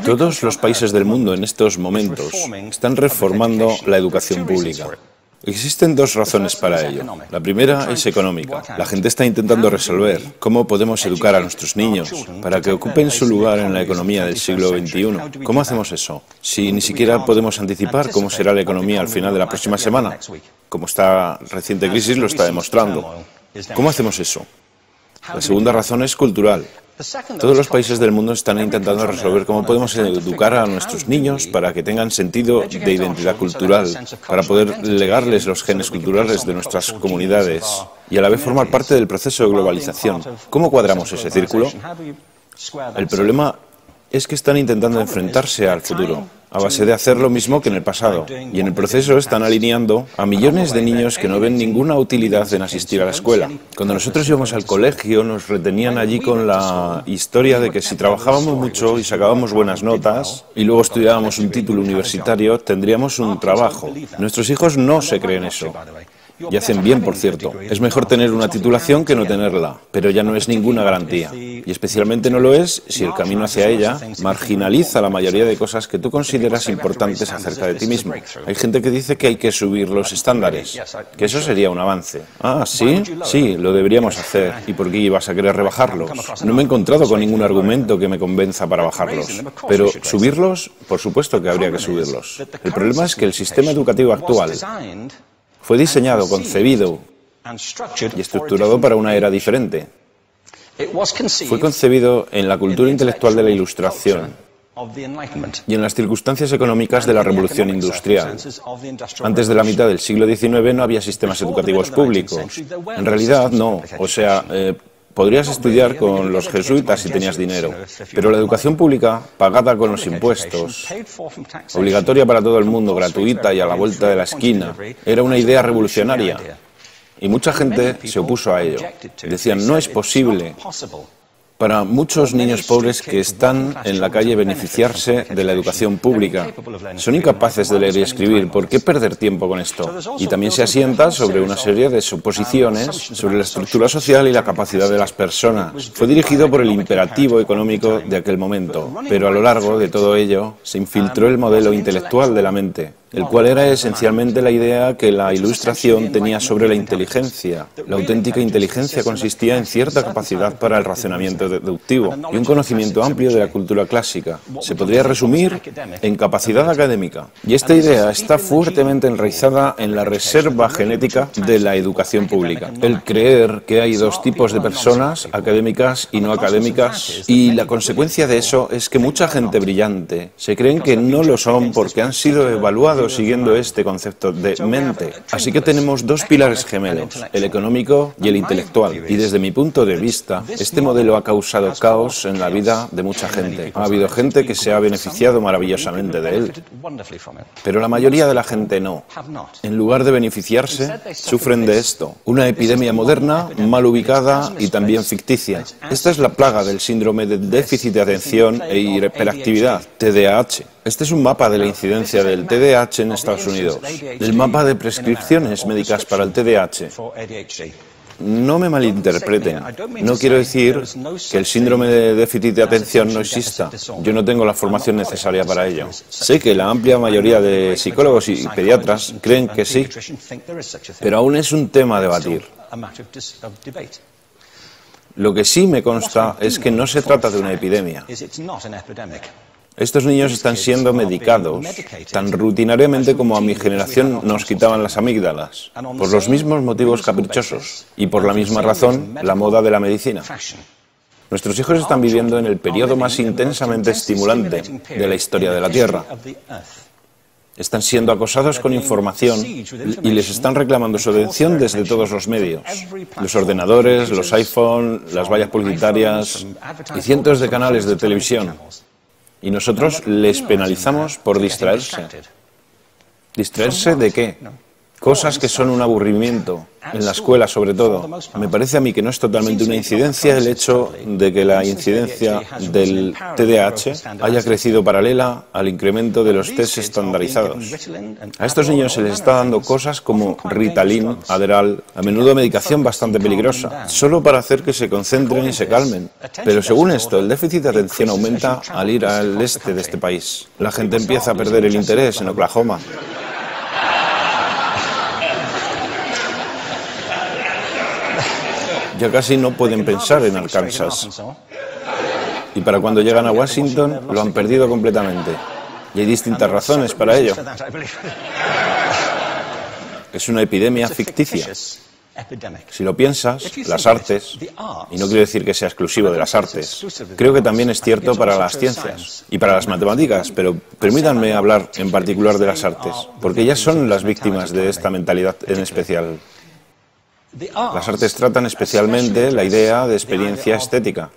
Todos los países del mundo en estos momentos están reformando la educación pública. Existen dos razones para ello. La primera es económica. La gente está intentando resolver cómo podemos educar a nuestros niños para que ocupen su lugar en la economía del siglo XXI. ¿Cómo hacemos eso? Si ni siquiera podemos anticipar cómo será la economía al final de la próxima semana, como esta reciente crisis lo está demostrando. ¿Cómo hacemos eso? La segunda razón es cultural. Todos los países del mundo están intentando resolver cómo podemos educar a nuestros niños para que tengan sentido de identidad cultural, para poder legarles los genes culturales de nuestras comunidades y a la vez formar parte del proceso de globalización. ¿Cómo cuadramos ese círculo? El problema es que están intentando enfrentarse al futuro, a base de hacer lo mismo que en el pasado, y en el proceso están alineando a millones de niños que no ven ninguna utilidad en asistir a la escuela. Cuando nosotros íbamos al colegio nos retenían allí con la historia de que si trabajábamos mucho y sacábamos buenas notas y luego estudiábamos un título universitario, tendríamos un trabajo. Nuestros hijos no se creen eso. Y hacen bien, por cierto. Es mejor tener una titulación que no tenerla, pero ya no es ninguna garantía. Y especialmente no lo es si el camino hacia ella marginaliza la mayoría de cosas que tú consideras importantes acerca de ti mismo. Hay gente que dice que hay que subir los estándares, que eso sería un avance. Ah, ¿sí? Sí, lo deberíamos hacer. ¿Y por qué ibas a querer rebajarlos? No me he encontrado con ningún argumento que me convenza para bajarlos. Pero subirlos, por supuesto que habría que subirlos. El problema es que el sistema educativo actual fue diseñado, concebido y estructurado para una era diferente. Fue concebido en la cultura intelectual de la Ilustración y en las circunstancias económicas de la Revolución Industrial. Antes de la mitad del siglo XIX no había sistemas educativos públicos. En realidad no, o sea, podrías estudiar con los jesuitas si tenías dinero, pero la educación pública, pagada con los impuestos, obligatoria para todo el mundo, gratuita y a la vuelta de la esquina, era una idea revolucionaria. Y mucha gente se opuso a ello. Decían, no es posible para muchos niños pobres que están en la calle beneficiarse de la educación pública. Son incapaces de leer y escribir. ¿Por qué perder tiempo con esto? Y también se asienta sobre una serie de suposiciones sobre la estructura social y la capacidad de las personas. Fue dirigido por el imperativo económico de aquel momento, pero a lo largo de todo ello se infiltró el modelo intelectual de la mente, el cual era esencialmente la idea que la Ilustración tenía sobre la inteligencia. La auténtica inteligencia consistía en cierta capacidad para el razonamiento deductivo y un conocimiento amplio de la cultura clásica. Se podría resumir en capacidad académica. Y esta idea está fuertemente enraizada en la reserva genética de la educación pública. El creer que hay dos tipos de personas, académicas y no académicas, y la consecuencia de eso es que mucha gente brillante se creen que no lo son porque han sido evaluados siguiendo este concepto de mente. Así que tenemos dos pilares gemelos, el económico y el intelectual. Y desde mi punto de vista, este modelo ha causado caos en la vida de mucha gente. Ha habido gente que se ha beneficiado maravillosamente de él, pero la mayoría de la gente no. En lugar de beneficiarse, sufren de esto. Una epidemia moderna, mal ubicada y también ficticia. Esta es la plaga del síndrome de déficit de atención e hiperactividad, TDAH. Este es un mapa de la incidencia del TDAH en Estados Unidos. El mapa de prescripciones médicas para el TDAH. No me malinterpreten. No quiero decir que el síndrome de déficit de atención no exista. Yo no tengo la formación necesaria para ello. Sé que la amplia mayoría de psicólogos y pediatras creen que sí, pero aún es un tema a debatir. Lo que sí me consta es que no se trata de una epidemia. Estos niños están siendo medicados tan rutinariamente como a mi generación nos quitaban las amígdalas, por los mismos motivos caprichosos y por la misma razón, la moda de la medicina. Nuestros hijos están viviendo en el periodo más intensamente estimulante de la historia de la Tierra. Están siendo acosados con información y les están reclamando su atención desde todos los medios. Los ordenadores, los iPhone, las vallas publicitarias y cientos de canales de televisión. Y nosotros les penalizamos por distraerse. ¿Distraerse de qué? Cosas que son un aburrimiento, en la escuela sobre todo. Me parece a mí que no es totalmente una incidencia el hecho de que la incidencia del TDAH haya crecido paralela al incremento de los test estandarizados. A estos niños se les está dando cosas como Ritalin, Adderall, a menudo medicación bastante peligrosa, solo para hacer que se concentren y se calmen. Pero según esto, el déficit de atención aumenta al ir al este de este país. La gente empieza a perder el interés en Oklahoma. Ya casi no pueden pensar en Arkansas. Y para cuando llegan a Washington, lo han perdido completamente. Y hay distintas razones para ello. Es una epidemia ficticia. Si lo piensas, las artes, y no quiero decir que sea exclusivo de las artes, creo que también es cierto para las ciencias y para las matemáticas, pero permítanme hablar en particular de las artes, porque ellas son las víctimas de esta mentalidad en especial. Las artes tratan especialmente la idea de experiencia estética.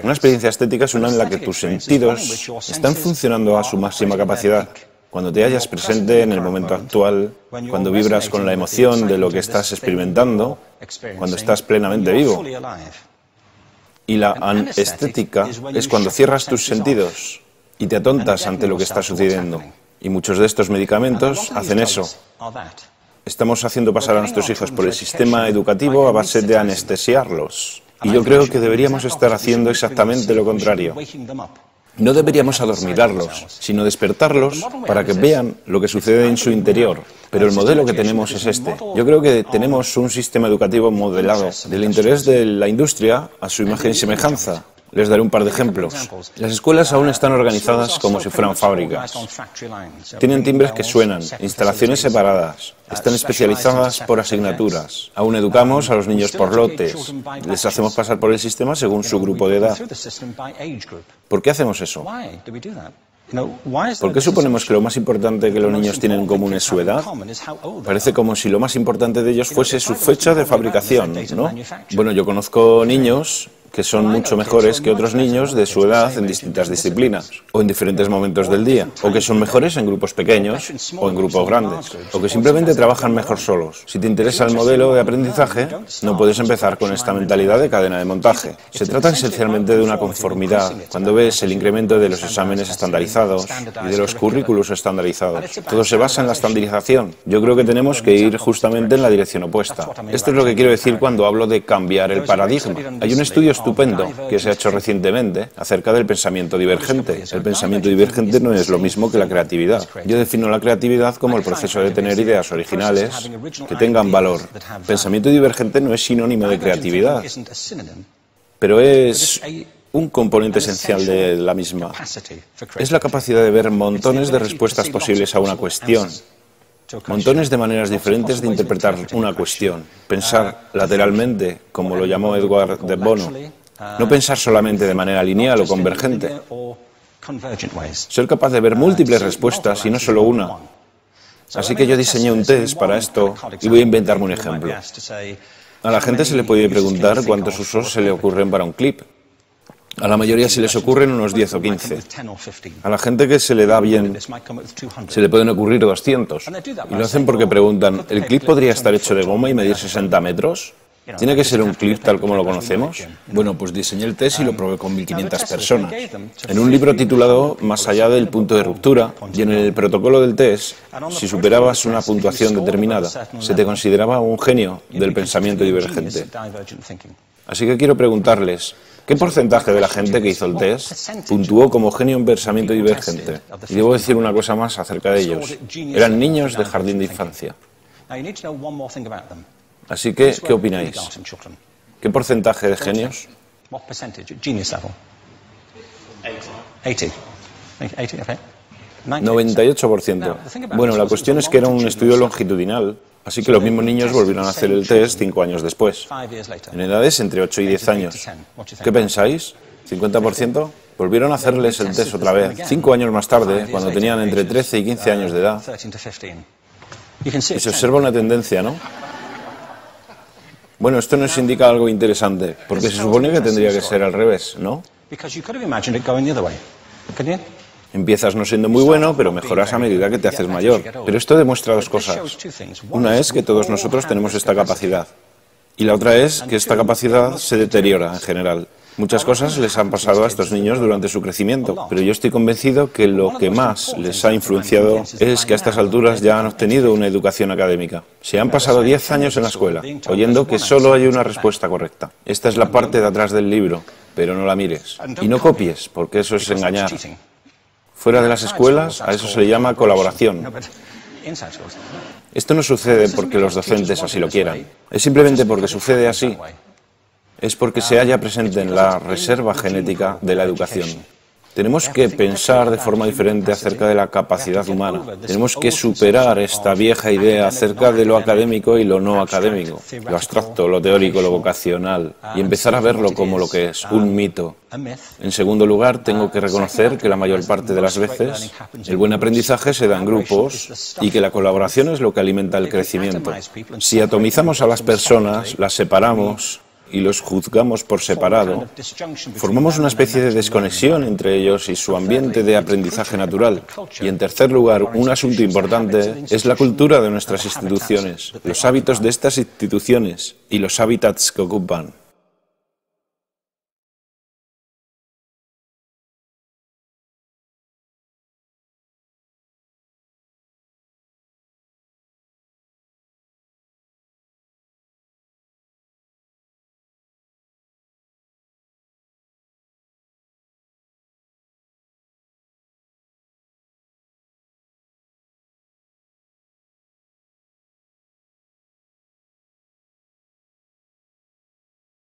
Una experiencia estética es una en la que tus sentidos están funcionando a su máxima capacidad. Cuando te hallas presente en el momento actual, cuando vibras con la emoción de lo que estás experimentando, cuando estás plenamente vivo. Y la anestética es cuando cierras tus sentidos y te atontas ante lo que está sucediendo. Y muchos de estos medicamentos hacen eso. Estamos haciendo pasar a nuestros hijos por el sistema educativo a base de anestesiarlos. Y yo creo que deberíamos estar haciendo exactamente lo contrario. No deberíamos adormilarlos, sino despertarlos para que vean lo que sucede en su interior. Pero el modelo que tenemos es este. Yo creo que tenemos un sistema educativo modelado del interés de la industria a su imagen y semejanza. Les daré un par de ejemplos. Las escuelas aún están organizadas como si fueran fábricas. Tienen timbres que suenan, instalaciones separadas, están especializadas por asignaturas. Aún educamos a los niños por lotes. Les hacemos pasar por el sistema según su grupo de edad. ¿Por qué hacemos eso? ¿Por qué suponemos que lo más importante que los niños tienen en común es su edad? Parece como si lo más importante de ellos fuese su fecha de fabricación, ¿no? Bueno, yo conozco niños que son mucho mejores que otros niños de su edad en distintas disciplinas, o en diferentes momentos del día, o que son mejores en grupos pequeños o en grupos grandes, o que simplemente trabajan mejor solos. Si te interesa el modelo de aprendizaje, no puedes empezar con esta mentalidad de cadena de montaje. Se trata esencialmente de una conformidad. Cuando ves el incremento de los exámenes estandarizados y de los currículos estandarizados, todo se basa en la estandarización. Yo creo que tenemos que ir justamente en la dirección opuesta. Esto es lo que quiero decir cuando hablo de cambiar el paradigma. Hay un estudio estupendo que se ha hecho recientemente acerca del pensamiento divergente. El pensamiento divergente no es lo mismo que la creatividad. Yo defino la creatividad como el proceso de tener ideas originales que tengan valor. Pensamiento divergente no es sinónimo de creatividad, pero es un componente esencial de la misma. Es la capacidad de ver montones de respuestas posibles a una cuestión. Montones de maneras diferentes de interpretar una cuestión. Pensar lateralmente, como lo llamó Edward de Bono. No pensar solamente de manera lineal o convergente. Ser capaz de ver múltiples respuestas y no solo una. Así que yo diseñé un test para esto y voy a inventarme un ejemplo. A la gente se le puede preguntar cuántos usos se le ocurren para un clip. A la mayoría se les ocurren unos 10 o 15. A la gente que se le da bien, se le pueden ocurrir 200. Y lo hacen porque preguntan, ¿el clip podría estar hecho de goma y medir 60 metros? ¿Tiene que ser un clip tal como lo conocemos? Bueno, pues diseñé el test y lo probé con 1.500 personas. En un libro titulado Más allá del punto de ruptura, y en el protocolo del test, si superabas una puntuación determinada, se te consideraba un genio del pensamiento divergente. Así que quiero preguntarles, ¿qué porcentaje de la gente que hizo el test puntuó como genio en pensamiento divergente? Y debo decir una cosa más acerca de ellos. Eran niños de jardín de infancia. Así que, ¿qué opináis? ¿Qué porcentaje de genios? 98%. Bueno, la cuestión es que era un estudio longitudinal, así que los mismos niños volvieron a hacer el test 5 años después, en edades entre 8 y 10 años. ¿Qué pensáis? ¿50%? Volvieron a hacerles el test otra vez, 5 años más tarde, cuando tenían entre 13 y 15 años de edad. Y se observa una tendencia, ¿no? Bueno, esto nos indica algo interesante, porque se supone que tendría que ser al revés, ¿no? Empiezas no siendo muy bueno, pero mejoras a medida que te haces mayor. Pero esto demuestra dos cosas. Una es que todos nosotros tenemos esta capacidad. Y la otra es que esta capacidad se deteriora en general. Muchas cosas les han pasado a estos niños durante su crecimiento, pero yo estoy convencido que lo que más les ha influenciado es que a estas alturas ya han obtenido una educación académica. Se han pasado 10 años en la escuela, oyendo que solo hay una respuesta correcta. Esta es la parte de atrás del libro, pero no la mires. Y no copies, porque eso es engañar. Fuera de las escuelas, a eso se le llama colaboración. Esto no sucede porque los docentes así lo quieran. Es simplemente porque sucede así. Es porque se halla presente en la reserva genética de la educación. Tenemos que pensar de forma diferente acerca de la capacidad humana. Tenemos que superar esta vieja idea acerca de lo académico y lo no académico, lo abstracto, lo teórico, lo vocacional, y empezar a verlo como lo que es, un mito. En segundo lugar, tengo que reconocer que la mayor parte de las veces el buen aprendizaje se da en grupos y que la colaboración es lo que alimenta el crecimiento. Si atomizamos a las personas, las separamos y los juzgamos por separado, formamos una especie de desconexión entre ellos y su ambiente de aprendizaje natural. Y en tercer lugar, un asunto importante es la cultura de nuestras instituciones, los hábitos de estas instituciones y los hábitats que ocupan.